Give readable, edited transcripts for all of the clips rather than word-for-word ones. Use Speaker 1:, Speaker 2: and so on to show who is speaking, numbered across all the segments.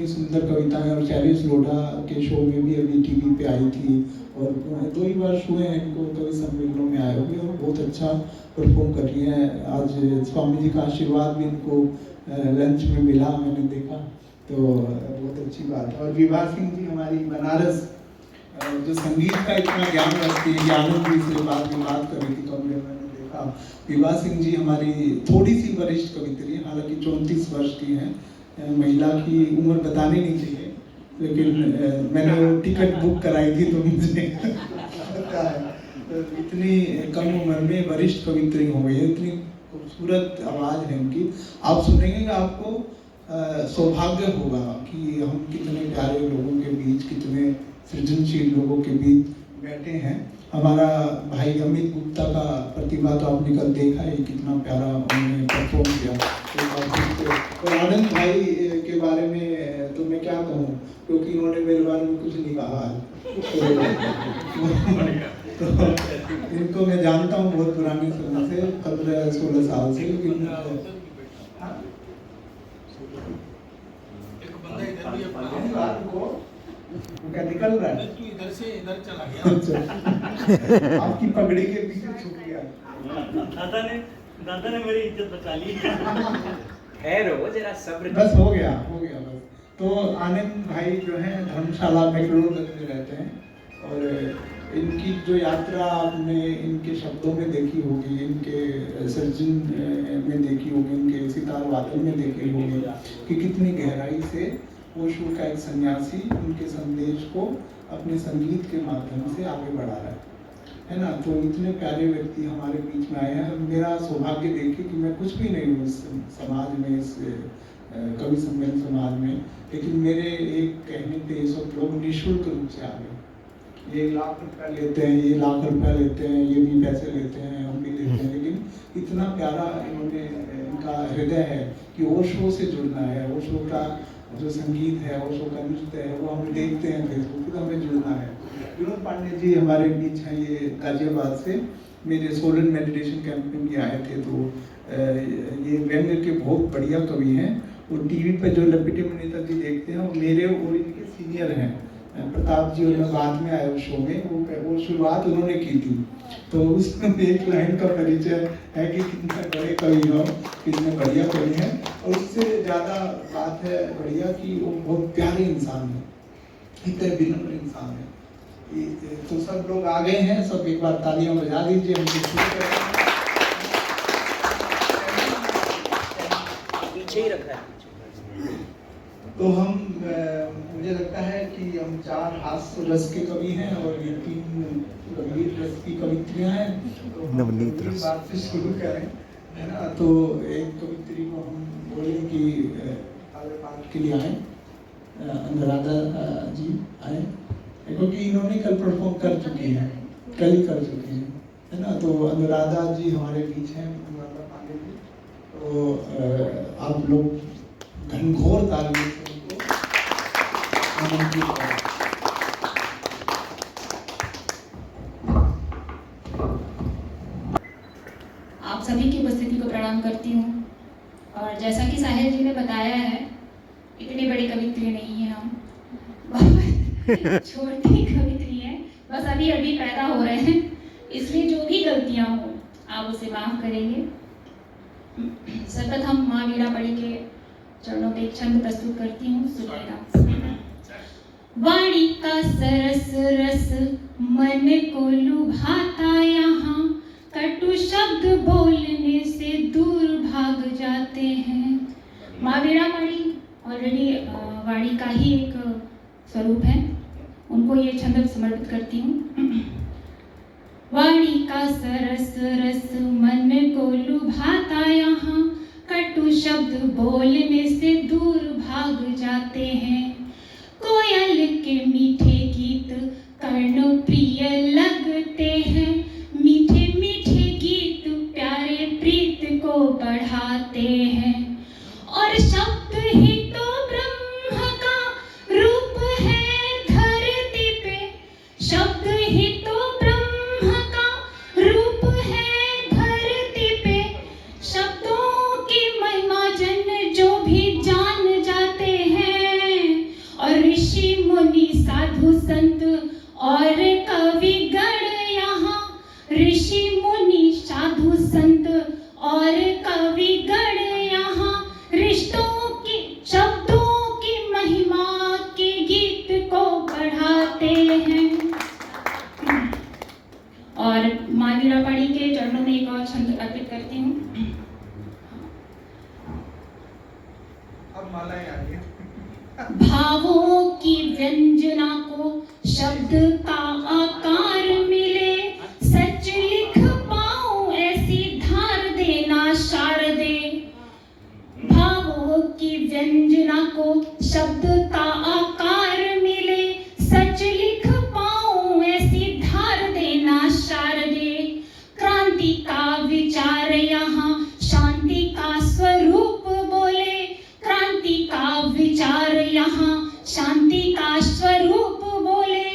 Speaker 1: इतनी सुंदर कविताएं, और शैलेश लोढ़ा के शो में भी अभी टीवी पे आई थी, और 2 ही वर्ष हुए हैं इनको कवि सम्मेलनों में आए हुए, और बहुत अच्छा परफॉर्म कर रही हैं। आज स्वामी जी का आशीर्वाद भी इनको लंच में मिला, मैंने देखा, तो बहुत अच्छी बात है। और विभा सिंह जी हमारी बनारस, जो संगीत का इतना ज्ञान रखती है, आनंद जी से बात कर रही थी कमरे में, मैंने देखा। विभा सिंह जी हमारी थोड़ी सी वरिष्ठ कवित्री, हालांकि 34 वर्ष की हैं। महिला की उम्र बतानी नहीं चाहिए, लेकिन मैंने वो टिकट बुक कराई थी तो मुझे पता है, तो इतनी कम उम्र में वरिष्ठ कवित्री हो गई है, इतनी खूबसूरत आवाज़ है इनकी। आप सुनेंगे कि आपको सौभाग्य होगा कि हम कितने प्यारे लोगों के बीच, कितने सृजनशील लोगों के बीच बैठे हैं। हमारा भाई अमित गुप्ता का प्रतिभा तो आपने कल देखा है, कितना प्यारा उन्होंने परफॉर्म किया। और आनंद भाई के बारे में तो मैं क्या कहूँ, क्योंकि उन्होंने मेरे बारे में कुछ नहीं कहा है। तो इनको मैं जानता हूँ बहुत पुराने समय से, 15-16 साल से, लेकिन क्या निकल रहा है, तू इधर से इधर चला गया। आपकी पगड़ी के पीछे छुप गया।
Speaker 2: दादा ने मेरी इज्जत बचा ली। खैर हो जरा सब्र,
Speaker 1: बस हो गया बस। तो आनंद भाई जो है धर्मशाला मैक्लोडगंज में रहते हैं, और इनकी जो यात्रा आपने इनके शब्दों में देखी होगी, इनके सर्जन में देखी होगी, इनके सितार वादन में देखी होगी कि कितनी गहराई से ओशो का एक सन्यासी उनके संदेश को अपने संगीत के माध्यम से आगे बढ़ा रहा है ना। तो इतने प्यारे व्यक्ति हमारे बीच में आए हैं। मेरा सौभाग्य देखिए कि मैं कुछ भी नहीं हूँ इस समाज में, इस कवि सम्मेलन समाज में, लेकिन मेरे एक कहने पे ये सब लोग निःशुल्क रूप से आ गए। ये 1 लाख रुपया लेते हैं, ये 1 लाख रुपया लेते हैं, ये भी पैसे लेते हैं, हम भी लेते हैं, लेकिन इतना प्यारा इन्होंने, इनका हृदय है कि ओशो से जुड़ना है। ओशो का जो संगीत है, ओशो का नृत्य है, वो हम देखते हैं फेसबुक पर, हमें जुड़ना है। विनोद पांडे जी हमारे बीच हैं, ये गाजियाबाद से मेरे सोलन मेडिटेशन कैंप में भी आए थे। तो ये व्यंग्य के बहुत बढ़िया कवि हैं। वो टीवी पे जो लपिटे मनीता जी देखते हैं, वो मेरे और इनके सीनियर हैं। प्रताप जी और मैं बाद में आए उस शो में, वो शुरुआत उन्होंने की थी। तो उसमें एक लाइन का परिचय है कि कितने बड़े कवि हो, कितने बढ़िया कवि हैं। और उससे ज़्यादा बात है बढ़िया कि वो बहुत प्यारे इंसान हैं, इतने विनम्र इंसान हैं। तो सब लोग आ गए हैं, सब एक बार तालियां बजा दीजिए। हम
Speaker 2: पीछे ही रखा है।
Speaker 1: तो हम मुझे लगता है कि हम 4 हास्य रस के कवि हैं और ये 3 गंभीर रस की कवित्रियां हैं। तो नवनीत रस बात से शुरू करें, है ना। तो एक कवित्री को हम बोले कि आगे पाठ के लिए आए, अनुराधा जी आए, क्योंकि इन्होंने कल परफॉर्म कर चुकी हैं, कल ही कर चुकी हैं, है ना। तो अनुराधा जी हमारे बीच हैं, अनुराधा पांडे जी। तो आप लोग घनघोर तालियों से उनको आमंत्रित करें।
Speaker 3: आप सभी की उपस्थिति को प्रणाम करती हूँ। और जैसा कि साहिल जी ने बताया है, इतने बड़े कवित्री नहीं है हम, छोटी कवित्री है, बस अभी अभी पैदा हो रहे हैं, इसलिए जो भी गलतियां हो आप उसे माफ करेंगे। सर्वप्रथम माँ वीणामणि के चरणों पे एक छंद प्रस्तुत करती हूँ, सुनिएगा। वाणी का सरस रस मन को लुभाता, यहाँ कटु शब्द बोलने से दूर भाग जाते हैं। माँ वीणामणि ऑलरेडी वाणी का ही एक स्वरूप है, उनको ये छंद समर्पित करती हूँ। वाणी का सरस रस मन को लुभाता, यहाँ कटु शब्द बोलने से दूर भाग जाते हैं। कोयल के मीठे गीत कर्ण प्रिय लगते हैं, मीठे मीठे गीत प्यारे प्रीत को बढ़ाते हैं। और शब्द ही तो ब्रह्म का रूप है धरती पे, शब्द ही तो ब्रह्म का रूप है धरती पे। शब्दों की महिमा जन जो भी जान जाते हैं, भावों की व्यंजना को शब्द का आकार मिले, सच लिख पाऊं ऐसी धार देना शारदे। भावों की व्यंजना को शब्द का आकार मिले, सच लिख पाऊं ऐसी धार देना शारदे। क्रांति का विचार यहाँ शांति का स्वरूप बोले, क्रांति का विचार यहाँ शांति का स्वरूप बोले।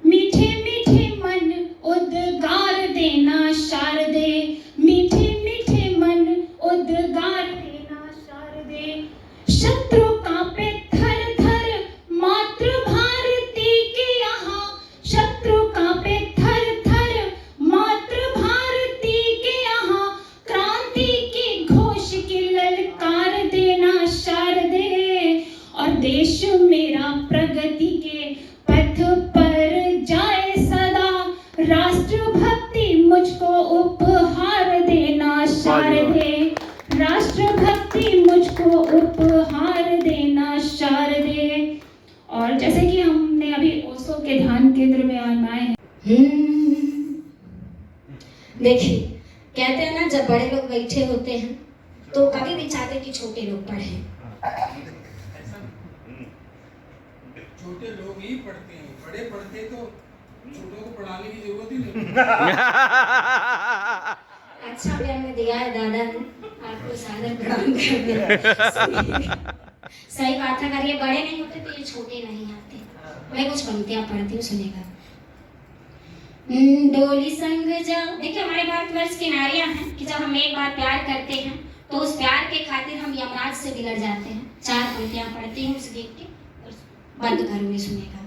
Speaker 3: मीठे मीठे मन उद्गार देना शारदे, मीठे मीठे मन उद्गार देना शारदे। शत्रु कांपे थर थर मातृभारती के यहाँ, शत्रु कांपे थर थर मातृभारती के यहाँ। क्रांति की घोष की ललकार देना शारदे। और देश मेरा प्रगति के पथ पर जाए सदा, राष्ट्रभक्ति मुझको उपहार देना शारदे। राष्ट्रभक्ति मुझको उपहार देना शारदे। और जैसे कि हमने अभी ओशो के ध्यान केंद्र में आए हैं।
Speaker 4: देखिए, कहते हैं ना, जब बड़े लोग बैठे होते हैं तो कभी भी चाहते कि छोटे लोग पढ़ें।
Speaker 5: छोटे लोग ही पढ़ते हैं, बड़े पढ़ते तो छोटों को पढ़ाने की जरूरत ही नहीं।
Speaker 4: अच्छा प्यार में दिया है दादा ने आपको, सादर प्रणाम कर दिया। सही बात है, अगर ये बड़े नहीं होते तो ये छोटे नहीं आते। मैं कुछ पंक्तियां पढ़ती हूँ, सुनेगा। डोली संग जाओ। देखिए, हमारे भारतवर्ष की नारियां हैं कि जब हम एक बार प्यार करते हैं तो उस प्यार के खातिर हम यमराज से बिगड़ जाते हैं। 4 पंक्तियां पढ़ती हूँ उस गीत की, बंद करूंगी, सुनेगा।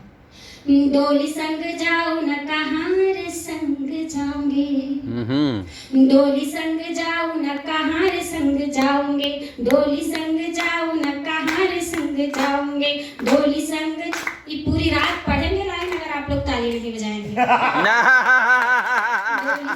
Speaker 4: डोली संग जाओ न कहाँ रे संग जाओगे, डोली संग जाओ न कहाँ रे संग जाओगे, डोली संग जाओ न कहाँ रे संग जाओगे, डोली संग। ये पूरी रात पढ़ेंगे लाइन, अगर आप लोग ताली नहीं बजाएंगे। डोली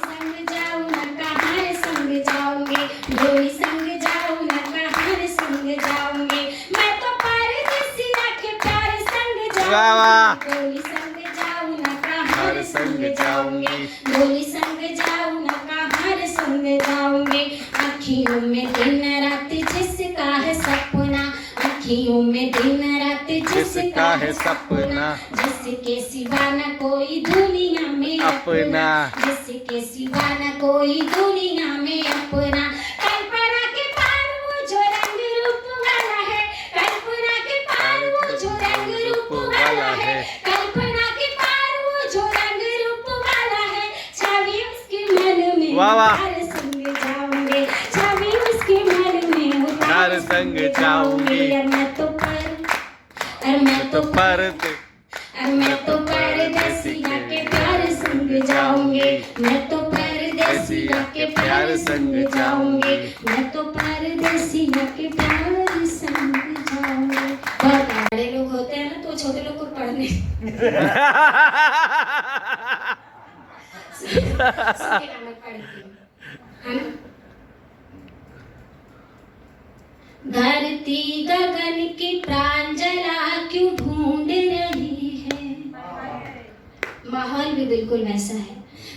Speaker 4: संग जाओ न कहाँ रे संग जाओगे, डोली संग जाओ न कहाँ रे संग जाओगे। मैं तो परदेसिया के प्यार संग जाऊंगी, डोली संग जाओ न कहाँ रे संग जाऊंगी, डोली संग जाओ न कहाँ रे संग जाऊंगी। अखियों में दिन रात जिसका है सपना, अखियों में दिन रात जिसका है सपना, जिसके सिवा न कोई दुनिया में अपना, जिसके सिवा न कोई दुनिया में अपना। कल्पना के पार वो जो रंग रूप वाला है, कल्पना के पार वो जो रंग रूप वाला है, कल्पना के पार वो जो रंग रूप वाला है। छवि उसके मन में उतार संग जाऊंगे, छवि उसके मन में उतार संग जाऊंगे। और मैं तो परदेसिया के प्यार संग जाऊंगे, मैं तो परदेसिया के प्यार संग जाऊंगे, मैं तो परदेसिया के प्यार संग जाऊंगे। बहुत बड़े लोग होते हैं ना तो छोटे लोग को पढ़ने सुनेगा, मैं पढ़ती हूँ, है ना। धरती गगन की प्रांजला क्यों ढूंढ रही है, माहौल भी बिल्कुल वैसा है।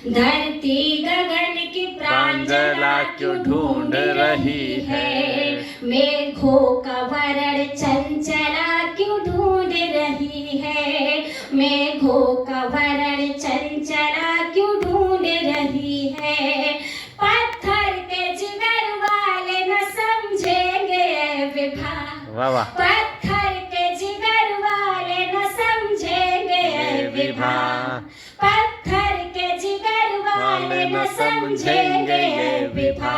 Speaker 4: धरती गगन की प्रांजला क्यों ढूंढ रही है, मेघों का वरण चंचला क्यों ढूंढ रही है, मेघों का वरण चंचला क्यों ढूंढ रही है। पत्थर के जिगर वाले न समझेंगे विभा, पत्थर के जिगर वाले न समझेंगे विभा, पत्थर के जिगर वाले न समझेंगे विभा।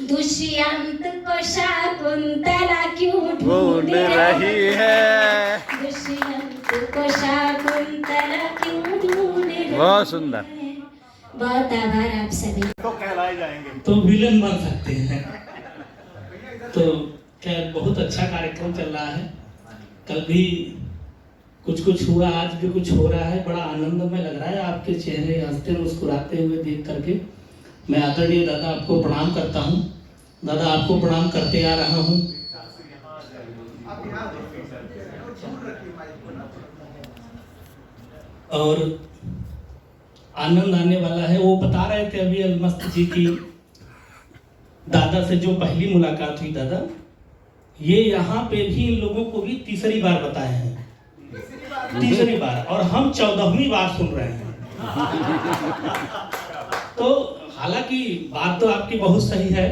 Speaker 4: दुष्यंत को शाकुंतला क्यों ढूंढ रही है, दुष्यंत को शाकुंतला क्यों ढूंढ रही है।
Speaker 6: बहुत सुंदर,
Speaker 4: बहुत आभार आप सभी।
Speaker 6: तो कहलाए जाएंगे,
Speaker 7: तो विलन बन सकते हैं। तो क्या बहुत अच्छा कार्यक्रम चल रहा है, कल भी कुछ हुआ, आज भी कुछ हो रहा है। बड़ा आनंद में लग रहा है आपके चेहरे हंसते मुस्कुराते हुए देख करके। मैं आदरणीय दादा आपको प्रणाम करता हूँ, दादा आपको प्रणाम करते आ रहा हूँ। और आनंद आने वाला है। वो बता रहे थे अभी अलमस्त जी की दादा से जो पहली मुलाकात हुई, दादा ये यहाँ पे भी इन लोगों को भी तीसरी बार बताए हैं, तीसरी बार, और हम 14वीं बार सुन रहे हैं। तो हालांकि बात तो आपकी बहुत सही है,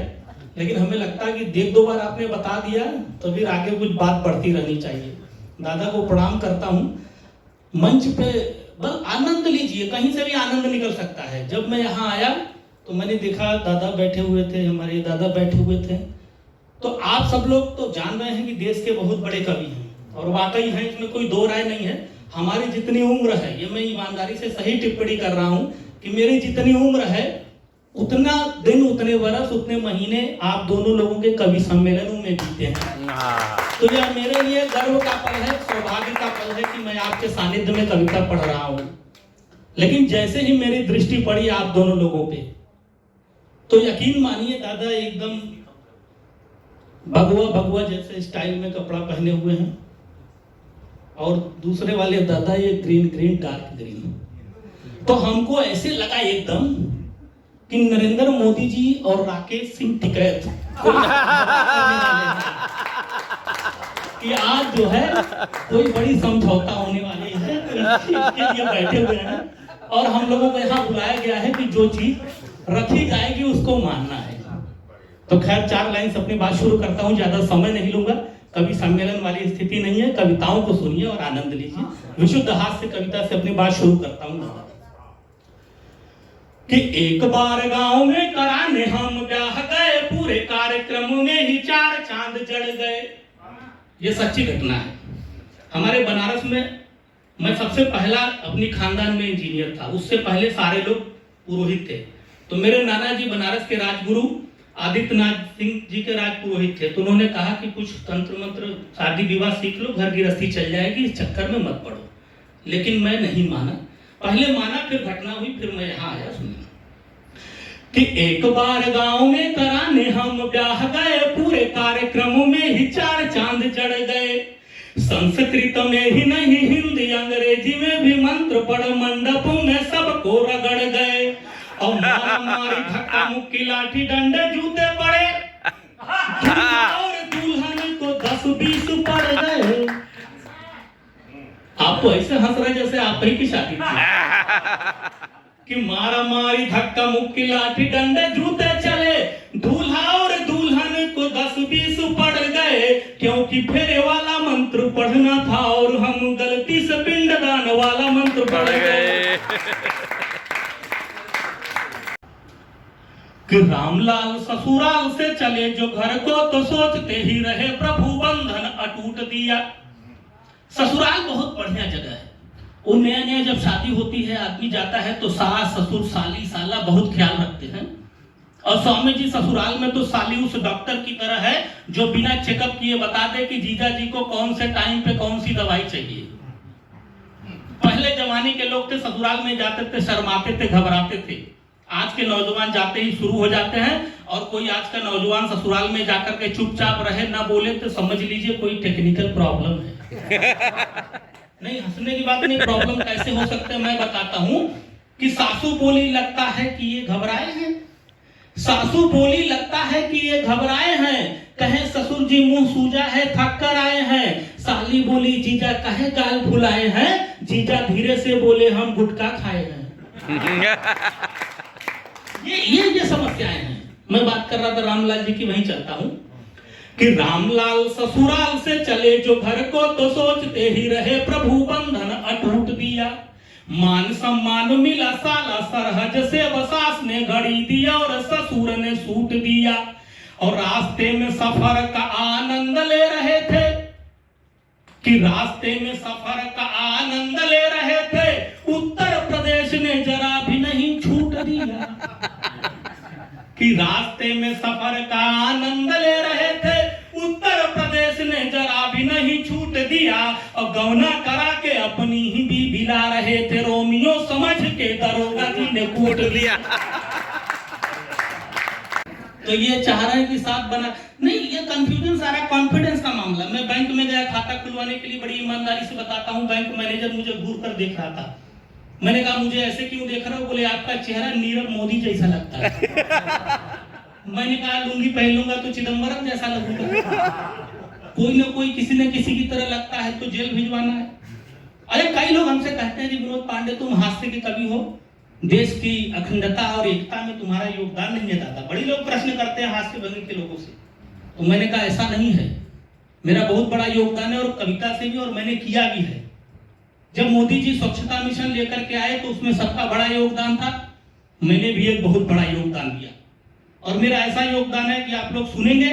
Speaker 7: लेकिन हमें लगता है कि एक दो बार आपने बता दिया तो फिर आगे कुछ बात बढ़ती रहनी चाहिए। दादा को प्रणाम करता हूँ। मंच पे बस आनंद लीजिए, कहीं से भी आनंद निकल सकता है। जब मैं यहाँ आया तो मैंने देखा दादा बैठे हुए थे, हमारे दादा बैठे हुए थे। तो आप सब लोग तो जान रहे हैं कि देश के बहुत बड़े कवि हैं और वाकई हैं, इसमें कोई दो राय नहीं है। हमारी जितनी उम्र है, ये मैं ईमानदारी से सही टिप्पणी कर रहा हूँ कि मेरी जितनी उम्र है उतना दिन, उतने वर्ष, उतने महीने आप दोनों लोगों के कवि सम्मेलनों में बीते हैं। तो यह मेरे लिए गर्व का पल है, सौभाग्य का पल है कि मैं आपके सानिध्य में कविता पढ़ रहा हूँ। लेकिन जैसे ही मेरी दृष्टि पड़ी आप दोनों लोगों पे, तो यकीन मानिए दादा एकदम भगवा भगवा जैसे स्टाइल में कपड़ा पहने हुए हैं, और दूसरे वाले दादा ये ग्रीन ग्रीन डार्क ग्रीन। तो हमको ऐसे लगा एकदम कि नरेंद्र मोदी जी और राकेश सिंह टिकैत कि आज जो है कोई बड़ी समझौता होने वाली है, तो इसके लिए बैठे हुए हैं। और हम लोगों को यहाँ बुलाया गया है कि जो चीज रखी जाएगी उसको मानना है। तो खैर 4 लाइन से अपनी बात शुरू करता हूँ, ज्यादा समय नहीं लूंगा। कवि सम्मेलन वाली स्थिति नहीं है, कविताओं को सुनिए और आनंद लीजिए। विशुद्ध हास्य कविता से अपनी बात शुरू करता हूँ कि एक बार गांव में कराने हम ब्याह गए, पूरे कार्यक्रम में ही 4 चांद जड़ गए। ये सच्ची घटना है। हमारे बनारस में मैं सबसे पहला अपनी खानदान में इंजीनियर था, उससे पहले सारे लोग पुरोहित थे। तो मेरे नाना जी बनारस के राजगुरु आदित्यनाथ सिंह जी के राज पुरोहित थे। तो उन्होंने कहा कि कुछ तंत्र मंत्र, शादी विवाह सीख लो, घर गृहस्थी चल जाएगी, इस चक्कर में मत पड़ो। लेकिन मैं नहीं माना, पहले माना फिर घटना हुई, फिर मैं यहाँ आया। सुनिए कि एक बार गांव में कराने हम ब्याह गए, पूरे कार्यक्रम में ही 4 चांद जड़ गए। संस्कृत में ही नहीं हिंदी अंग्रेजी में भी मंत्र पढ़ मंडपों में सबको रगड़ गए। और मारी धक्का मुक्की लाठी डंडे जूते पड़े, और दुल्हन को 10-20 पड़ गए। आप तो ऐसे हंस रहे जैसे आप ही की शादी थी। कि मारा मारी धक्का मुक्की लाठी डंडे जूते चले, दूल्हा और दुल्हन को 10-20 पड़ गए, क्योंकि फेरे वाला मंत्र पढ़ना था और हम गलती से पिंडदान वाला मंत्र पढ़ गए। कि रामलाल ससुराल से चले जो घर को, तो सोचते ही रहे प्रभु बंधन अटूट दिया। ससुराल बहुत बढ़िया जगह है। वो नया नया जब शादी होती है, आदमी जाता है तो सास ससुर साली साला बहुत ख्याल रखते हैं। और स्वामी जी ससुराल में तो साली उस डॉक्टर की तरह है जो बिना चेकअप किए बता दे कि जीजा जी को कौन से टाइम पे कौन सी दवाई चाहिए। पहले जमाने के लोग थे, ससुराल में जाते थे, शर्माते थे, घबराते थे। आज के नौजवान जाते ही शुरू हो जाते हैं, और कोई आज का नौजवान ससुराल में जाकर के चुपचाप रहे ना बोले तो समझ लीजिए कोई टेक्निकल प्रॉब्लम है। नहीं, हंसने की बात नहीं, प्रॉब्लम कैसे हो सकते हैं मैं बताता हूँ। कि सासू बोली लगता है कि ये घबराए हैं, सासू बोली लगता है कि ये घबराए हैं, कहे ससुर जी मुंह सूजा है थक कर आए हैं। साली बोली जीजा कहे गाल फुलाए हैं, जीजा धीरे से बोले हम गुटखा खाए हैं। ये समस्याएं हैं। मैं बात कर रहा था रामलाल जी की, वहीं चलता हूँ। कि रामलाल ससुराल से चले जो घर को, तो सोचते ही रहे प्रभु बंधन अटूट दिया। मान सम्मान मिला साला सरहज से, सास ने घड़ी दिया और ससुर ने सूट दिया। और रास्ते में सफर का आनंद ले रहे थे, कि रास्ते में सफर का आनंद ले रहे थे, उत्तर प्रदेश ने जरा भी नहीं छूट दिया। कि रास्ते में सफर का आनंद ले रहे थे, उत्तर प्रदेश ने जरा भी नहीं छूट दिया। और गौना करा के अपनी ही भी बिला रहे थे, रोमियो समझ के दरोगा जी ने कूट लिया। तो ये चाह रहे हैं कि साथ बना नहीं, ये कंफ्यूजन सारा कॉन्फिडेंस का मामला। मैं बैंक में गया खाता खुलवाने के लिए, बड़ी ईमानदारी से बताता हूँ, बैंक मैनेजर मुझे घूर कर देख रहा था। मैंने कहा मुझे ऐसे क्यों देख रहे हो? बोले आपका चेहरा नीरव मोदी जैसा लगता है। मैंने कहा लुंगी पहन लूंगा तो चिदम्बरम जैसा लगूंगा। कोई ना कोई किसी न किसी की तरह लगता है तो जेल भिजवाना है। अरे कई लोग हमसे कहते हैं कि विनोद पांडे तुम हास्य के कवि हो, देश की अखंडता और एकता में तुम्हारा योगदान नहीं है दादा। बड़ी लोग प्रश्न करते हैं हास्य भंगी के लोगों से, तो मैंने कहा ऐसा नहीं है, मेरा बहुत बड़ा योगदान है और कविता से भी, और मैंने किया भी है। जब मोदी जी स्वच्छता मिशन लेकर के आए तो उसमें सबका बड़ा योगदान था, मैंने भी एक बहुत बड़ा योगदान दिया। और मेरा ऐसा योगदान है कि आप लोग सुनेंगे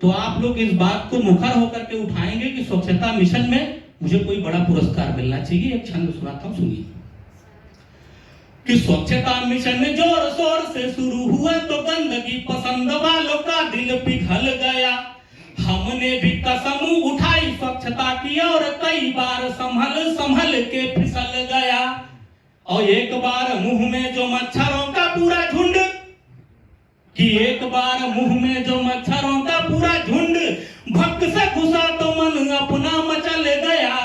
Speaker 7: तो आप लोग इस बात को मुखर होकर के उठाएंगे कि स्वच्छता मिशन में मुझे कोई बड़ा पुरस्कार मिलना चाहिए। एक छंद सुनाता हूं, सुनिए कि स्वच्छता मिशन जोर शोर से शुरू हुआ तो गंदगी पसंद वालों का दिल पिघल गया। हमने भी कसम उठाई स्वच्छता की और कई बार संभल संभल के फिसल गया। और एक बार मुंह में जो मच्छरों का पूरा झुंड, कि एक बार मुंह में जो मच्छरों का पूरा झुंड भक्त से घुसा तो मन अपना मचल गया।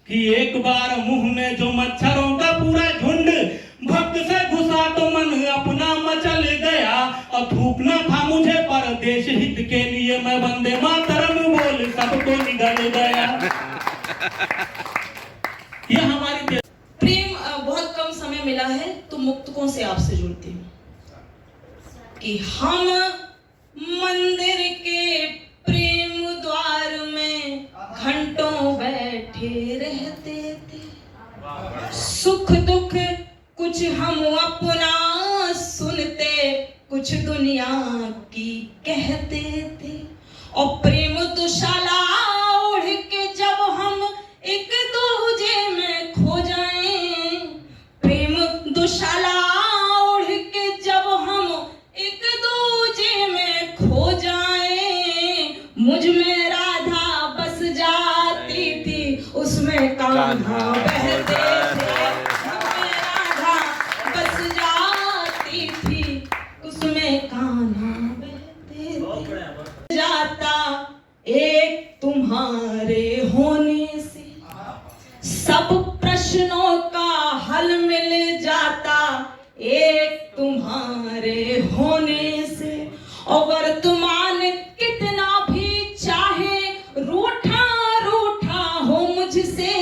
Speaker 7: कि एक बार मुंह में जो मच्छरों का पूरा झुंड भक्त से घुसा तो मन अपना मचल गया। और थूकना था मुझे पर देश हित के लिए, मैं वंदे मातरम बोल सबको निगल गया। ये हमारी
Speaker 6: प्रेम बहुत कम समय मिला है तो मुक्तकों से आपसे जुड़ती हूँ कि हम मंदिर के प्रेम द्वार में घंटों बैठे रहते थे। सुख दुख कुछ हम अपना सुनते, कुछ दुनिया की कहते थे। और प्रेम दुशाला ओढ़ के जब हम एक दूजे में खो जाएं, प्रेम दुशाला ओढ़ के जब हम एक दूजे में खो जाएं, मुझ में राधा बस जाती थी, उसमें कान्हा बहते थे। मुझ में राधा बस जाती थी, उसमें कान्हा बहते थे। जाता एक तुम्हारे होने से सब प्रश्नों का हल मिल जाता, एक तुम्हारे होने से। और वर्तमान कितना भी चाहे रूठा रूठा हो मुझसे,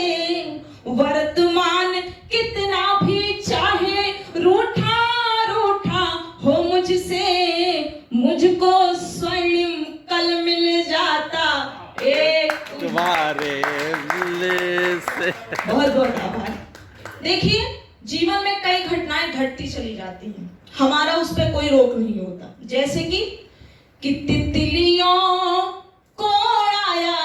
Speaker 6: वर्तमान कितना भी चाहे रूठा रूठा हो मुझसे, मुझको स्वर्णिम कल मिल जाता एक
Speaker 8: तुम्हारे से।
Speaker 6: बहुत बहुत आभार। देखिए जीवन में कई घटनाएं घटती चली जाती हैं, हमारा उस पर कोई रोक नहीं होता। जैसे कि तितलियों को उड़ाया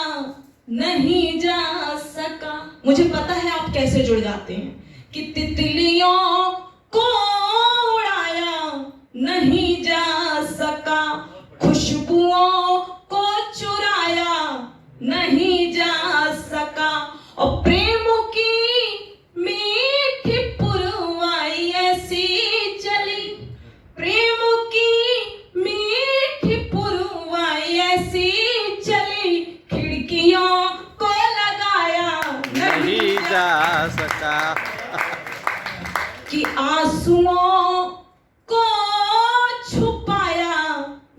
Speaker 6: नहीं जा सका। मुझे पता है आप कैसे जुड़ जाते हैं कि तितलियों को उड़ाया नहीं जा सका, खुशबुओं को चुराया नहीं जा सका। और प्रेम की मीठी पुरवाई ऐसी चली, प्रेम की मीठी पुरवाई ऐसी चली, खिड़कियों को लगाया
Speaker 8: नहीं जा सका।
Speaker 6: कि आंसुओं को छुपाया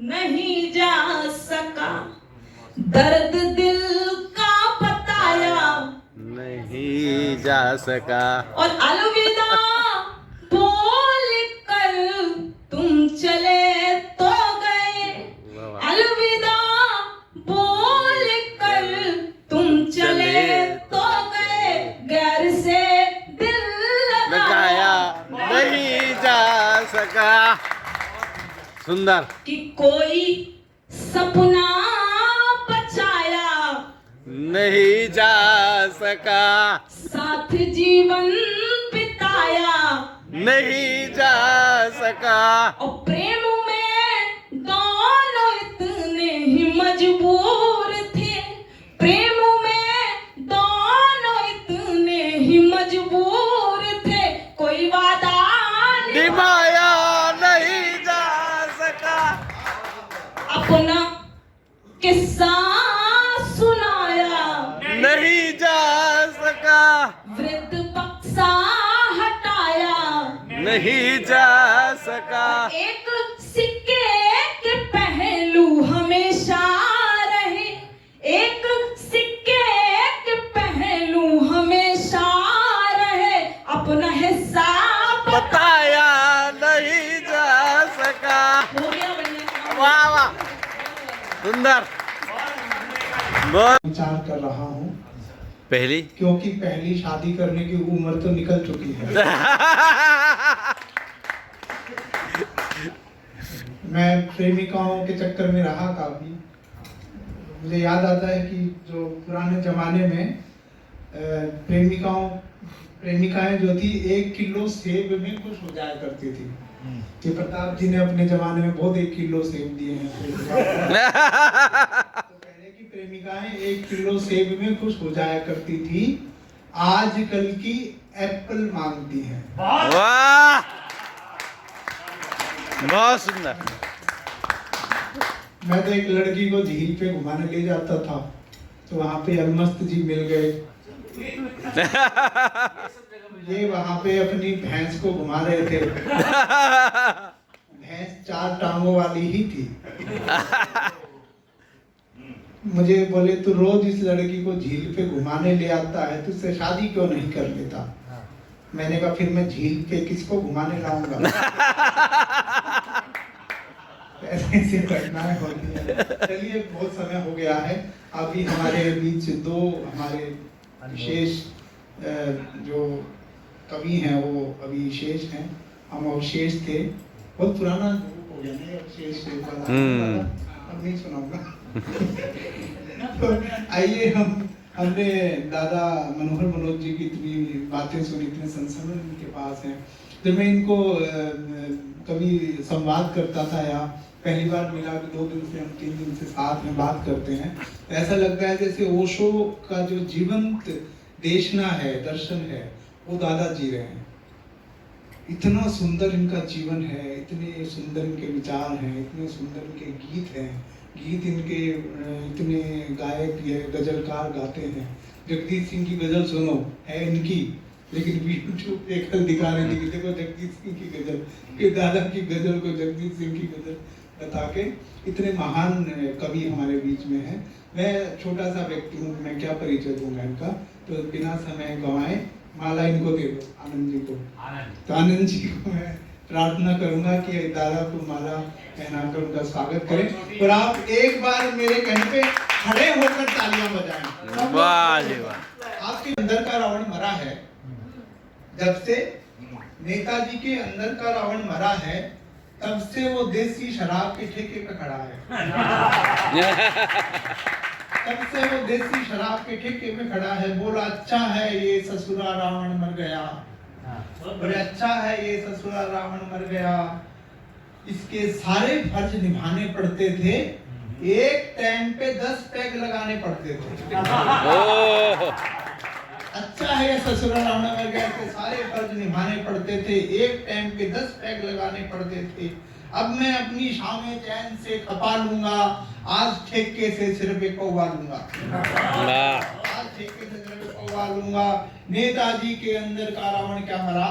Speaker 6: नहीं जा सका, दर्द दिल का बताया
Speaker 8: नहीं जा सका।
Speaker 6: और अलविदा बोल कर तुम चले तो गए, अलविदा बोल कर तुम चले तो गए, गैर से दिल
Speaker 8: लगाया नहीं जा सका। सुंदर।
Speaker 6: कि कोई सपना बचाया
Speaker 8: नहीं जा सका,
Speaker 6: साथ जीवन बिताया
Speaker 8: नहीं जा सका।
Speaker 6: और प्रेम में दोनों इतने ही मजबूर थे, प्रेम में दोनों इतने ही मजबूर थे, कोई वादा
Speaker 8: निभाया नहीं जा सका। नहीं जा सका,
Speaker 6: वृद्ध बक्सा हटाया,
Speaker 8: नहीं जा सका।
Speaker 6: एक सिक्के के पहलू हमेशा रहे, एक सिक्के के पहलू हमेशा रहे, अपना हिस्सा
Speaker 8: बताया नहीं जा सका।
Speaker 6: हो गया भैया।
Speaker 8: वाह वाह, सुंदर। बहुत
Speaker 1: विचार कर रहा हूँ
Speaker 8: पहली
Speaker 1: क्योंकि पहली शादी करने की उम्र तो निकल चुकी है। मैं प्रेमिकाओं के चक्कर में रहा काफी। मुझे याद आता है कि जो पुराने जमाने में प्रेमिकाएं जो थी 1 किलो सेब में खुश हो जाया करती थी। कि प्रताप जी ने अपने जमाने में बहुत 1 किलो सेब दिए हैं। तो पहले की प्रेमिकाएं 1 किलो सेब में खुश हो जाया करती थी, आजकल की एप्पल मांगती हैं।
Speaker 8: वाह, बहुत सुंदर।
Speaker 1: मैं तो एक लड़की को झील पे घुमाने ले जाता था, तो वहां पे अलमस्त जी मिल गए। ये वहां पे अपनी भैंस को घुमा रहे थे। भैंस 4 टांगों वाली ही थी। मुझे बोले तू रोज इस लड़की को झील पे घुमाने ले आता है, तुझसे शादी क्यों नहीं कर लेता? मैंने कहा फिर मैं झील पे किसको घुमाने लाऊंगा? ऐसी घटनाएं होती है। चलिए, बहुत समय हो गया है। अभी हमारे बीच 2 हमारे विशेष जो कवि हैं वो अभी शेष हैं। हम अवशेष थे, बहुत पुराना हो गया ना अवशेष वाला, अब नहीं सुनाऊंगा। तो आइए, हमने दादा मनोहर मनोज जी की इतनी बातें सुनी, इतने संस्मरण उनके पास हैं। जब मैं इनको कभी संवाद करता था या पहली बार मिला, 2 दिन से हम 3 दिन से साथ में बात करते हैं, तो ऐसा लगता है जैसे ओशो का जो जीवंत देशना है, दर्शन है, वो दादा जी रहे हैं। इतना सुंदर इनका जीवन है, इतने सुंदर इनके विचार हैं, इतने सुंदर इनके गीत हैं। गीत इनके इतने गायक ये गजलकार गाते हैं। जगदीश सिंह की गजल सुनो, है इनकी, लेकिन यूट्यूब पे कल दिखा रहे थे कि देखो जगदीश सिंह की गजल, कि दादा की गजल को जगदीश सिंह की गजल बता के। इतने महान कवि हमारे बीच में हैं। मैं छोटा सा व्यक्ति हूँ, मैं क्या परिचय दूंगा इनका, तो बिना समय गंवाए माला इनको दे दो, आनंद जी को। तो आनंद जी को मैं प्रार्थना करूंगा कि दादा को माला पहनाकर उनका स्वागत करें, और आप एक बार मेरे कहने पे खड़े होकर तालियां बजाएं।
Speaker 8: वाह जी वाह।
Speaker 1: आपके अंदर का रावण मरा है। जब से नेताजी के अंदर का रावण मरा है, तब से वो देसी शराब के ठेके पे खड़ा है। तब से वो देसी शराब के ठेके पे खड़ा है। बोला अच्छा है ये ससुरा रावण मर गया, बड़े अच्छा है ये ससुरा रावण मर गया। इसके सारे फर्ज निभाने पड़ते थे, एक टाइम पे 10 पैग लगाने पड़ते थे। अच्छा है ये ससुरा रावण मर गया, इसके सारे फर्ज निभाने पड़ते थे, एक टाइम पे 10 पैग लगाने पड़ते थे। अब मैं अपनी शामें चैन से खपा लूंगा, आज ठेके से सिर्फ एक कौवा लूंगा। आज ठेके से सिर्फ एक कौवा लूंगा। नेताजी के अंदर का रावण क्या मरा?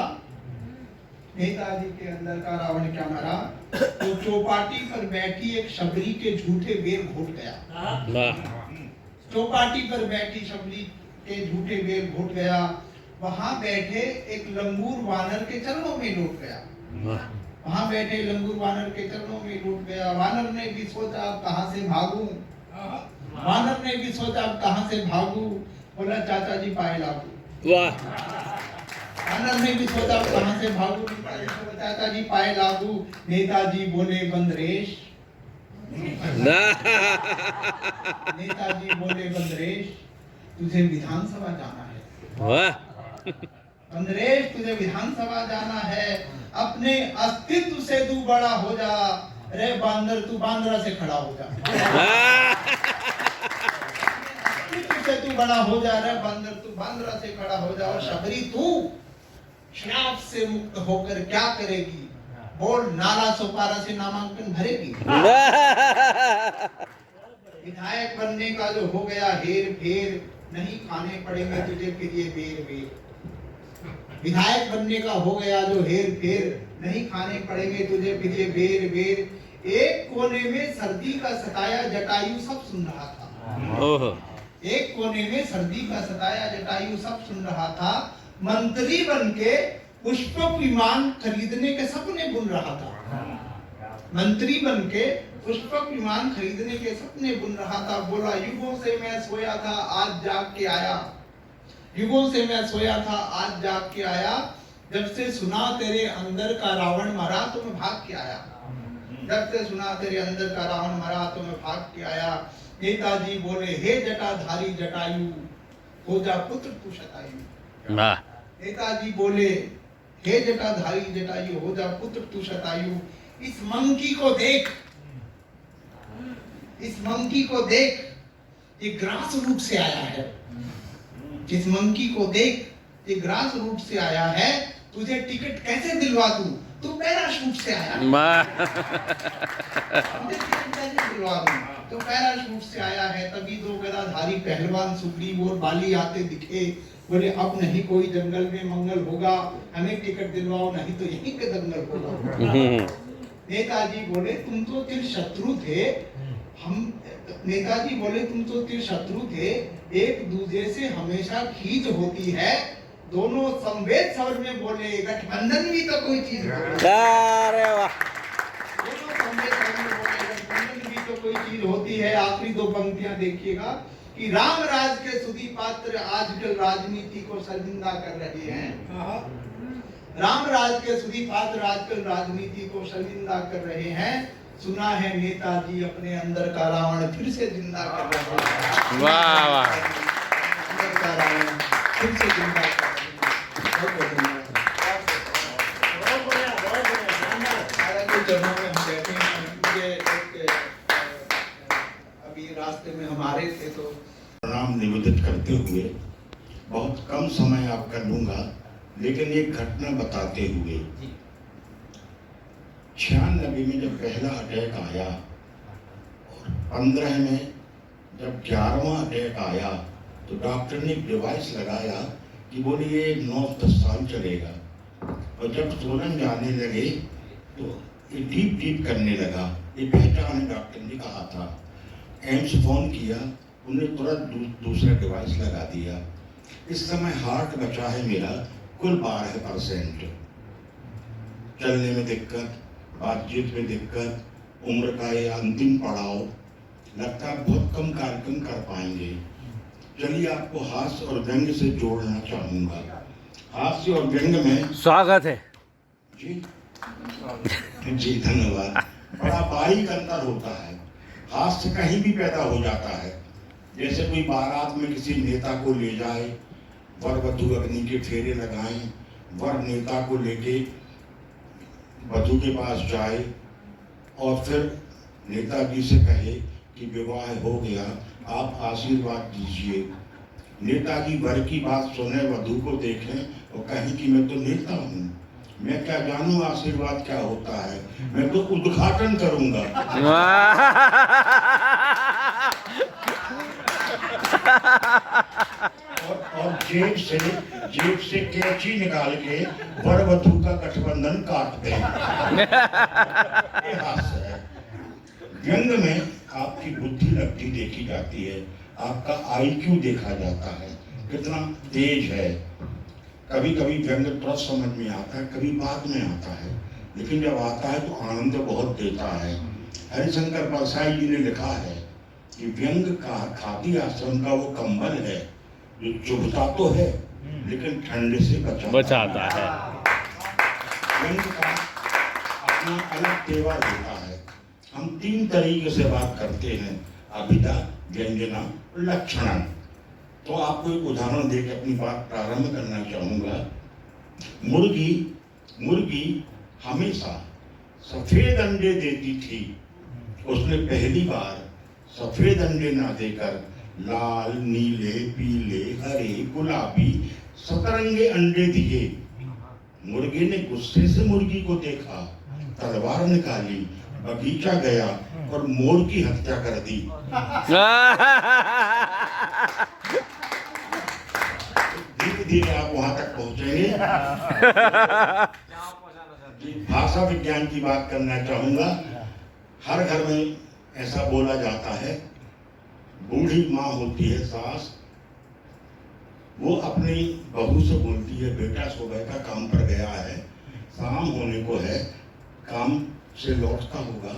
Speaker 1: नेताजी के अंदर का रावण क्या मरा? तो चौपाटी पर बैठी एक शबरी के झूठे बेर घोट गया। चौपाटी पर बैठी शबरी के झूठे बेर घोट गया। वहां बैठे एक लंगूर वानर के चरणों में लौट गया। वहां बैठे लंगूर वानर के चरणों में लौट गया। वानर ने भी सोचा अब कहां से भागूं। वानर ने भी सोचा अब कहां से भागूं। बोला चाचा जी पाए लागू।
Speaker 8: वाह।
Speaker 1: वानर ने भी सोचा अब कहां से भागूं। चाचा जी पाए लागू। नेताजी बोले बंदरेश। नेताजी बोले बंदरेश, तुझे विधानसभा जाना है।
Speaker 8: वाह।
Speaker 1: बंदरेश, तुझे विधानसभा जाना है। अपने अस्तित्व से तू बड़ा हो जा। रे बांदर, तू बांदरा से खड़ा हो जा। अस्तित्व से तू बड़ा हो जा। रे बांदर, तू बांदरा से खड़ा हो जा। और शबरी, तू श्राप से मुक्त होकर क्या करेगी? बोल, नाला सोपारा से नामांकन भरेगी। विधायक बनने का जो हो गया हेर फेर, नहीं खाने पड़ेंगे तुझे फिर ये बेर बेर। विधायक बनने का हो गया जो हेर फेर, नहीं खाने पड़ेंगे तुझे फिर ये बेर बेर। एक कोने में सर्दी का सताया जटायु सब सुन रहा था।
Speaker 8: ओहो।
Speaker 1: एक कोने में सर्दी का सताया जटायु सब सुन रहा था। मंत्री बनके पुष्पक विमान खरीदने के सपने बुन रहा था। मंत्री बनके पुष्पक विमान खरीदने के सपने बुन रहा था। बोला युगों से मैं सोया था आज जाग के आया, युगों से मैं सोया था आज जाग के आया। जब से सुना तेरे अंदर का रावण मरा तो मैं भाग के आया, जब से सुना तेरे अंदर का रावण मरा तो मैं भाग के आया। नेताजी बोले हे जटाधारी जटायु, हो जा पुत्र तू शतायु।
Speaker 8: वाह।
Speaker 1: नेताजी बोले हे जटाधारी जटायु, हो जा पुत्र तू शतायु। इस मंकी को देख, इस मंकी को देख, ये ग्रास रूट से आया है। इस मंकी को देख, ये ग्रास रूट से आया है। तुझे टिकट कैसे दिलवा दूं, तू पैराशूट से आया है।
Speaker 8: वाह।
Speaker 1: तुझे टिकट कैसे दिलवा दूं, तो पैराशूट से आया है। तभी दो गदाधारी पहलवान सुग्रीव और बाली आते दिखे। बोले अब नहीं कोई जंगल में मंगल होगा, हमें टिकट दिलवाओ नहीं तो यहीं के दंगल होगा। नेताजी बोले तुम तो तिर शत्रु थे, हम नेताजी बोले तुम तो तिर शत्रु थे, एक दूसरे से हमेशा खींच होती है। दोनों संवेद स्वर में बोले गठबंधन भी तो कोई चीज होती है।
Speaker 8: अरे वाह।
Speaker 1: दोनों संवेद स्वर में बोले गठबंधन भी तो कोई चीज होती है। आखिरी दो पंक्तियां देखिएगा कि राम राज के सुधी पात्र आजकल राजनीति को शर्मिंदा कर रहे हैं। राम राज के सुधी पात्र आजकल राजनीति को शर्मिंदा कर रहे हैं। सुना है नेताजी अपने अंदर का रावण फिर से जिंदा कर रहे हैं।
Speaker 8: वाह वाह।
Speaker 1: अंदर का रावण फिर से जिंदा कर रहे हैं। बहुत बहुत धन्यवाद।
Speaker 2: बहुत बढ़िया, बहुत बढ़िया, शानदार।
Speaker 1: महाराज के चरणों में हम बैठे हैं। मुझे अभी रास्ते में हम आ रहे थे तो
Speaker 9: प्रणाम निवेदित करते हुए बहुत कम समय आपका लूंगा, लेकिन एक घटना बताते हुए 96 में जब पहला अटैक आया और 15 में जब 11वां अटैक आया तो डॉक्टर ने एक डिवाइस लगाया कि बोले ये 9-10 साल चलेगा। और जब सोलन जाने लगे तो ये डीप डीप करने लगा। ये पहचान डॉक्टर ने कहा था। एम्स फोन किया, उन्हें तुरंत दूसरा डिवाइस लगा दिया। इस समय हार्ट बचा है मेरा कुल 12%। चलने में दिक्कत, बातचीत में दिक्कत, उम्र का ये अंतिम पड़ाव, लगता है बहुत कम कार्यक्रम कर पाएंगे। चलिए आपको हास्य और व्यंग से जोड़ना चाहूंगा। हास्य और व्यंग में
Speaker 8: स्वागत है
Speaker 9: जी जी धन्यवाद। बड़ा बारीक अंतर होता है। हास्य कहीं भी पैदा हो जाता है। जैसे कोई बारात में किसी नेता को ले जाए, वर वधू अग्नि के फेरे लगाएं, वर नेता को लेके वधू के पास जाए और फिर नेताजी से कहे कि विवाह हो गया, आप आशीर्वाद दीजिए। नेताजी वर की बात सुने, वधू को देखें और कहें कि मैं तो नेता हूँ, मैं क्या जानूं आशीर्वाद क्या होता है, मैं तो उद्घाटन करूंगा। और जेब से कैंची निकाल के वर वधू का गठबंधन काट दें। ये हास्य है। व्यंग में आपकी बुद्धि लब्धि देखी जाती है, आपका IQ देखा जाता है, कितना तेज है। कभी कभी व्यंग तुरंत समझ में आता है, कभी बाद में आता है, लेकिन जब आता है तो आनंद बहुत देता है। हरिशंकर परसाई जी ने लिखा है कि व्यंग का खादी आश्रम का वो कंबल है जो चुभता तो है लेकिन ठंड से बचाता है। व्यंग का अपना अलग तेवर होता है। हम 3 तरीके से बात करते हैं, अभिधा, व्यंजना और लक्षणा। तो आपको एक उदाहरण देकर अपनी बात प्रारंभ करना चाहूँगा। मुर्गी हमेशा सफेद अंडे देती थी। उसने पहली बार सफेद अंडे ना देकर लाल, नीले, पीले, हरे, गुलाबी, सतरंगे अंडे दिए। मुर्गे ने गुस्से से मुर्गी को देखा, तलवार निकाली, बगीचा गया और मोर की हत्या कर दी। धीरे धीरे आप वहां तक पहुंचेंगे। भाषा विज्ञान की बात करना चाहूंगा। हर घर में ऐसा बोला जाता है, बूढ़ी माँ होती है सास, वो अपनी बहू से बोलती है, बेटा सुबह का काम पर गया है, शाम होने को है, काम से लौटता होगा,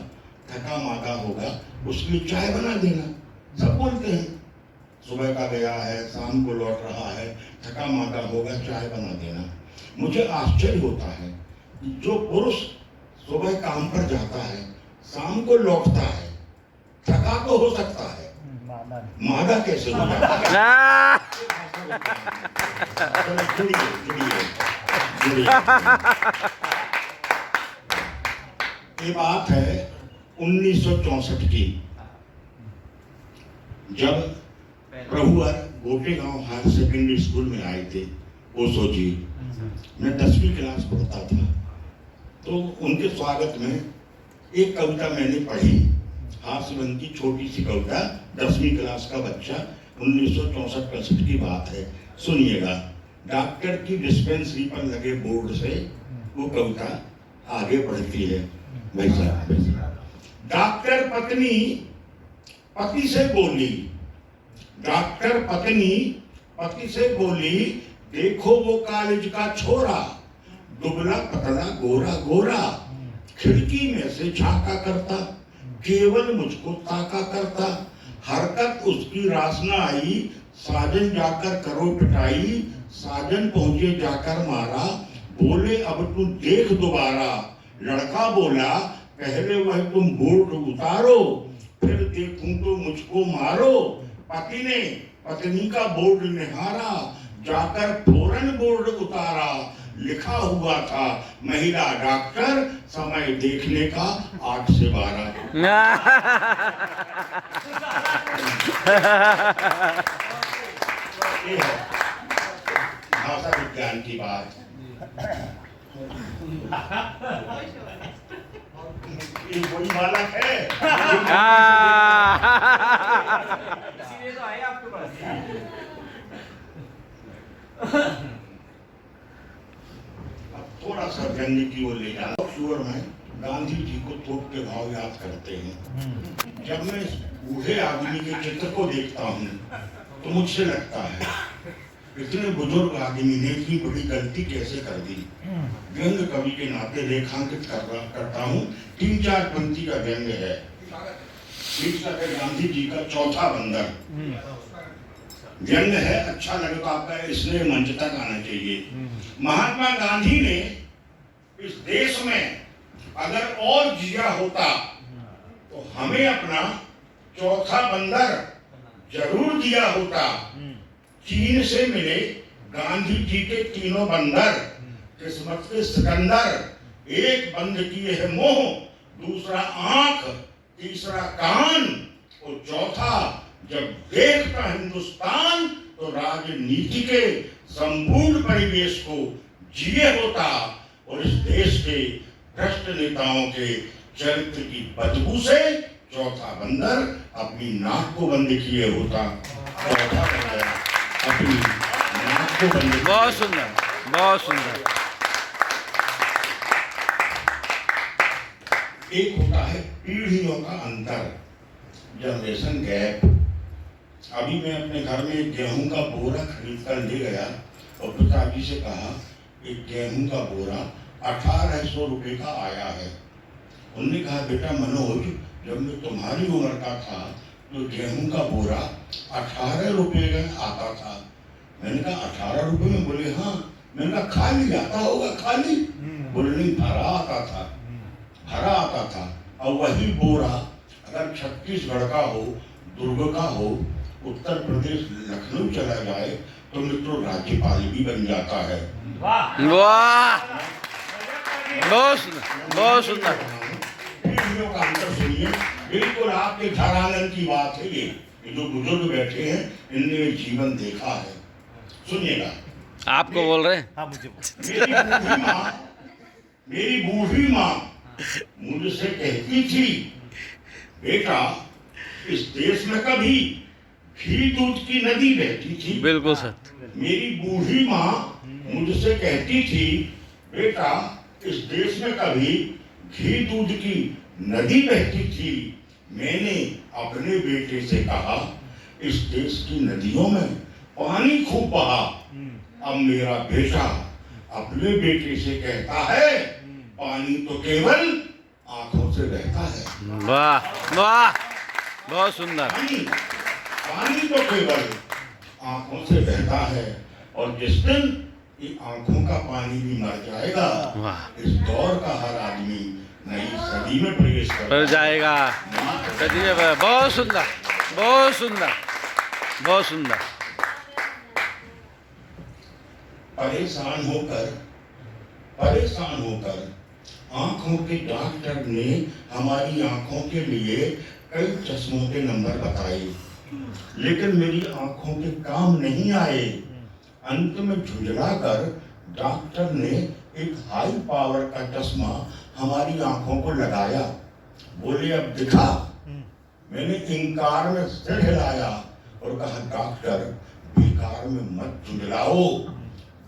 Speaker 9: थका मागा होगा, उसके लिए चाय बना देना। सब बोलते हैं सुबह का गया है, शाम को लौट रहा है, थका मागा होगा, चाय बना देना। मुझे आश्चर्य होता है जो पुरुष सुबह काम पर जाता है, शाम को लौटता है, थका तो हो सकता है, मादा कैसे हो जाता है? ये बात है 1964 की, जब प्रभुवर गोटेगांव हायर सेकेंडरी स्कूल में आए थे ओशो जी। मैं 10वीं क्लास पढ़ता था, तो उनके स्वागत में एक कविता मैंने पढ़ी, हास्यवन की छोटी सी कविता, 10वीं क्लास का बच्चा, 1964-65 की बात है, सुनिएगा। डॉक्टर की डिस्पेंसरी पर लगे बोर्ड से वो कविता आगे बढ़ती है। भाई साहब, डॉक्टर पत्नी पति से बोली, डॉक्टर पत्नी पति से बोली, देखो वो कॉलेज का छोरा, दुबला पतला गोरा गोरा, खिड़की में से झांका करता, केवल मुझको ताका करता, हरकत उसकी रास न आई, साजन जाकर करो पिटाई, साजन पहुंचे जाकर मारा, बोले अब तू देख दोबारा, लड़का बोला पहले वह तुम बोर्ड उतारो, फिर देखूं तो मुझको मारो, पति ने पत्नी का बोर्ड निहारा, जाकर फौरन बोर्ड उतारा, लिखा हुआ था महिला डॉक्टर, समय देखने का 8 से 12। ये है भाषा विज्ञान की बात। ये वही बालक है।
Speaker 2: इसीलिए तो आए आपके पास।
Speaker 9: अब थोड़ा सा व्यंग्य की ओर ले जाना। शुरू में गांधी जी को थोक के भाव याद करते हैं। जब मैं इस बूढ़े आदमी के चित्र को देखता हूँ तो मुझसे लगता है इतने बुजुर्ग आदमी ने इतनी बड़ी गलती कैसे कर दी। व्यंग कवि के नाते रेखांकित करता हूँ। 3-4 पंक्ति का व्यंग है। गांधी जी का चौथा बंदर व्यंग है। अच्छा लगे तो आपका इसलिए मंच तक आना चाहिए। महात्मा गांधी ने इस देश में अगर और जिया होता तो हमें अपना चौथा बंदर जरूर दिया होता। चीन से मिले गांधी जी के तीनों बंदर, किस्मत के सिकंदर। एक बंद किए है मुंह, दूसरा आंख, तीसरा कान और चौथा जब देखता हिंदुस्तान तो राजनीति के संपूर्ण परिवेश को जिए होता और इस देश के भ्रष्ट नेताओं के चरित्र की बदबू से चौथा बंदर अपनी नाक को बंद किए होता। चौथा बंदर अपनी नाक को बंद।
Speaker 8: बहुत सुंदर, बहुत सुंदर।
Speaker 9: एक होता है पीढ़ियों का अंतर, जनरेशन गैप। अभी मैं अपने घर में गेहूं का बोरा खरीद कर ले गया और पिताजी से कहा एक गेहूं का बोरा 1800 रुपए का आया है। उन्होंने कहा बेटा मनोज, जब मैं तुम्हारी उम्र का था तो गेहूं का बोरा 18 रुपए का आता था। मैंने कहा 18 रुपए में? बोले हाँ। मैंने कहा खाली आता होगा? खाली? बोले नहीं, भरा आता था, भरा आता था। और वही बोरा अगर छत्तीसगढ़ का हो, दुर्ग का हो, उत्तर प्रदेश लखनऊ चला जाए तो मित्रों राज्यपाल भी बन जाता है।
Speaker 8: वाह, बहुत सुंदर, बहुत सुंदर।
Speaker 9: पीढ़ियों का अंतर सुनिए। बिल्कुल आपके घरांगन की बात है। ये जो बुजुर्ग बैठे हैं इनने जीवन देखा है। सुनिएगा।
Speaker 8: आपको बोल रहे हैं?
Speaker 9: हाँ, मुझे मेरी बूढ़ी माँ मुझसे कहती थी, बेटा इस देश में कभी घी दूध की नदी बहती थी।
Speaker 8: बिल्कुल सर।
Speaker 9: मेरी बूढ़ी माँ मुझसे कहती थी, बेटा इस देश में कभी घी दूध की नदी बहती थी। मैंने अपने बेटे से कहा, इस देश की नदियों में पानी खूब बहा। अब मेरा बेटा अपने बेटे से कहता है, पानी तो केवल आंखों से बहता है।
Speaker 8: वाह वाह, बहुत सुंदर।
Speaker 9: पानी तो केवल आंखों से बहता है, और जिस दिन ये आंखों का पानी भी मर जाएगा, इस दौर का हर आदमी नई सदी में प्रवेश कर
Speaker 8: जाएगा। सदी में। बहुत सुंदर, बहुत सुंदर, बहुत सुंदर।
Speaker 9: परेशान होकर आंखों के डॉक्टर ने हमारी आंखों के लिए कई चश्मों के नंबर बताए, लेकिन मेरी आंखों के काम नहीं आए। अंत में झुंझला कर डॉक्टर ने एक हाई पावर का चश्मा हमारी आंखों को लगाया। बोले, अब दिखा। मैंने इंकार में सिर हिलाया और कहा, डॉक्टर बेकार में मत झुंझलाओ,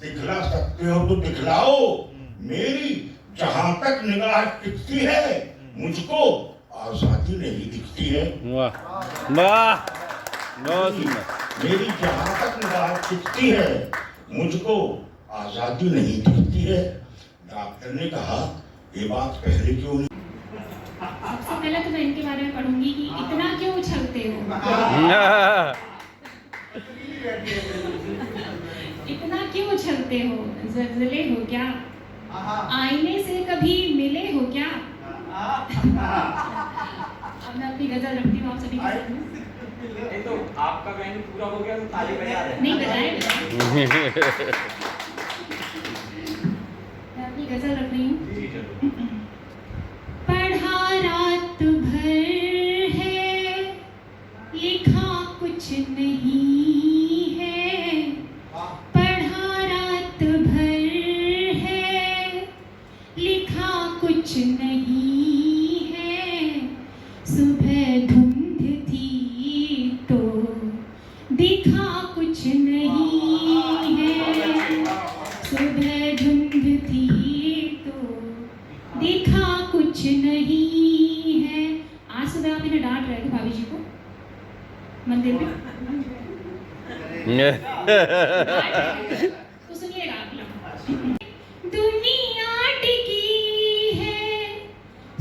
Speaker 9: दिखला सकते हो तो दिखलाओ। मेरी जहां तक निगाह टिकती है, मुझको आजादी नहीं दिखती है।
Speaker 8: वाह वाह, बहुत सुंदर।
Speaker 9: मेरी जहां तक निगाह टिकती है, मुझको आजादी नहीं दिखती है। डॉक्टर ने कहा, ये बात पहले क्यों नहीं?
Speaker 3: सबसे पहले तो मैं इनके बारे में पढ़ूंगी कि इतना क्यों उछलते हो, इतना क्यों उछलते हो, जलजले हो क्या, आईने से कभी मिले हो क्या। अब मैं अपनी गजल रखती हूँ आप सभी के सामने।
Speaker 2: तो आपका गाना पूरा हो गया तो ताली बजा रहे हैं।
Speaker 3: नहीं बजाए मैं अपनी गजल रख रही हूँ। पढ़ा रात भर है, लिखा कुछ नहीं है। पढ़ा रात भर है, लिखा कुछ नहीं है। सुबह धुंध थी तो दिखा कुछ नहीं है। सुबह धुंध थी तो दिखा कुछ नहीं है। आज सुबह आप इन्हें डांट रहे थे भाभी जी को मंदिर में, तो सुनिएगा आप लोग। दुनिया टिकी है,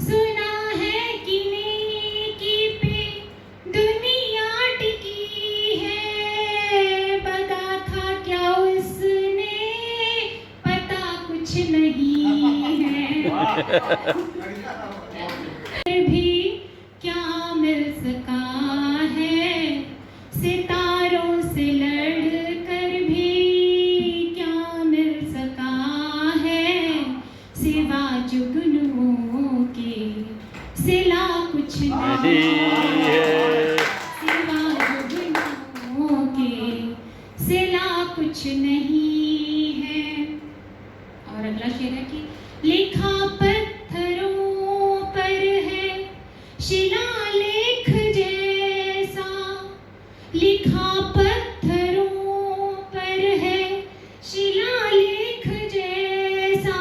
Speaker 3: सुना है कि नेकी पे दुनिया टिकी है। बता था क्या उसने, पता कुछ नहीं है। भी क्या मिल सका है, सितारों से लड़ कर भी क्या मिल सका है। सिवा जुगनुओं के सिला कुछ नहीं है। सिवा जुगनुओं के सिला कुछ नहीं है। और अगला शेर है कि लिखा पत्थरों पर है, शिलालेख जैसा। लिखा पत्थरों पर है, शिलालेख जैसा।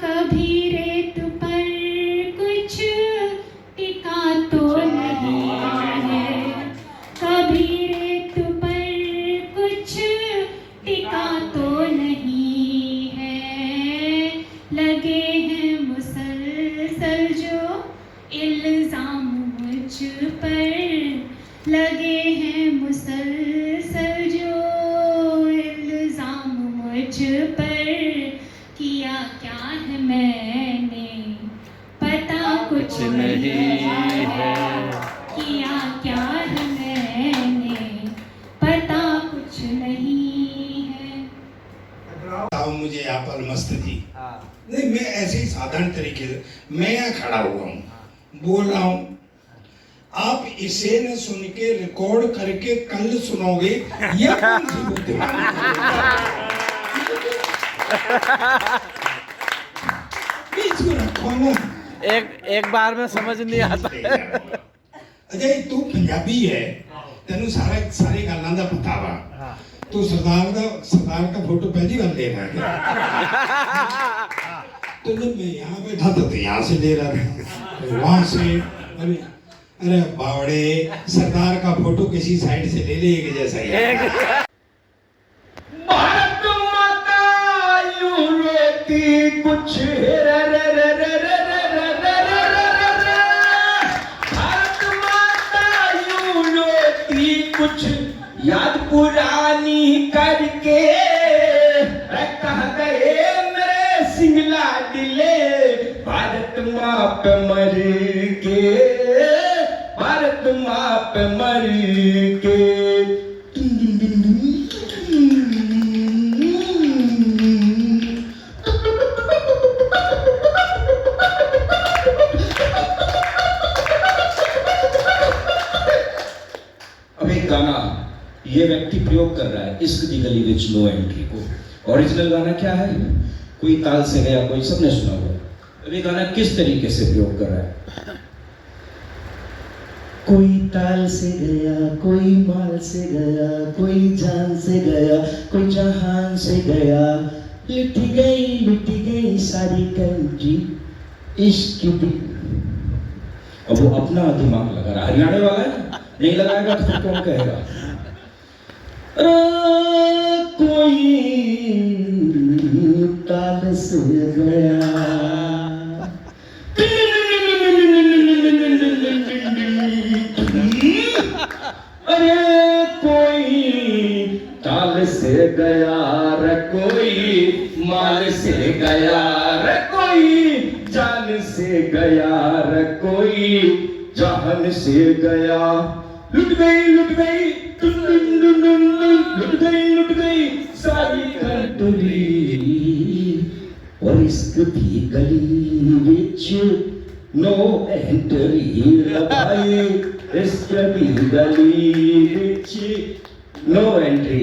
Speaker 3: कभी रेत पर कुछ टिका तो नहीं है। कभी रेत पर कुछ टिका तो नहीं है। लगे हैं मुसलसल जो इल्जाम मुझ पर। लगे हैं मुसलसल जो इल्जाम मुझ पर। किया क्या है मैंने, पता कुछ नहीं है। किया क्या है मैंने, पता कुछ नहीं है।
Speaker 9: मुझे यहाँ पर मस्त थी। नहीं, मैं ऐसे ही साधारण तरीके से मैं यहाँ खड़ा हुआ हूँ, बोल रहा हूँ। आप इसे न सुन के रिकॉर्ड करके कल सुनोगे, यह कौन सी बुद्धिमानी है?
Speaker 5: इसको रखो ना।
Speaker 8: एक बार में समझ नहीं आता
Speaker 5: अजय तू पंजाबी है, तेनू सारी गल्लां दा पता वा। तू सरदार का फोटो पहली बार ले रहा है क्या? तो जब मैं यहाँ बैठा था तो यहाँ से ले रहा था, वहां से अरे बावड़े, सरदार का फोटो किसी साइड से ले लेंगे जैसा ही।
Speaker 1: भारत माता यूं रोती कुछ भारत माता यूं रोती कुछ याद पुरानी करके कह गए मेरे सिंगला दिले भारत माँ पे मर के, भारत माँ पे मर के।
Speaker 10: अब एक गाना ये व्यक्ति प्रयोग कर रहा है, इश्क दी गली विच नो एंट्री को। ओरिजिनल गाना क्या है? कोई ताल से गया, कोई सबने सुना हुआ। अब ये गाना किस तरीके से प्रयोग कर रहा है?
Speaker 7: कोई ताल से गया, कोई माल से गया, कोई जान से गया, कोई जहान से गया, लुट गई सारी कंट्री इश्क की।
Speaker 10: अब वो अपना दिमाग लगा रहा है, हरियाणा वाला है, नहीं लगाएगा तो फिर कौन कहेगा?
Speaker 7: कोई ताल से गया,
Speaker 1: अरे कोई ताल से गया रे, कोई माल से गया रे, कोई जान से गया रे, कोई जहान से गया। लुट गई लुट गई लुट गई सारी कंट्री
Speaker 7: और इश्क की गली विच नो एंट्री।
Speaker 1: भाई इश्क की गली विच नो एंट्री।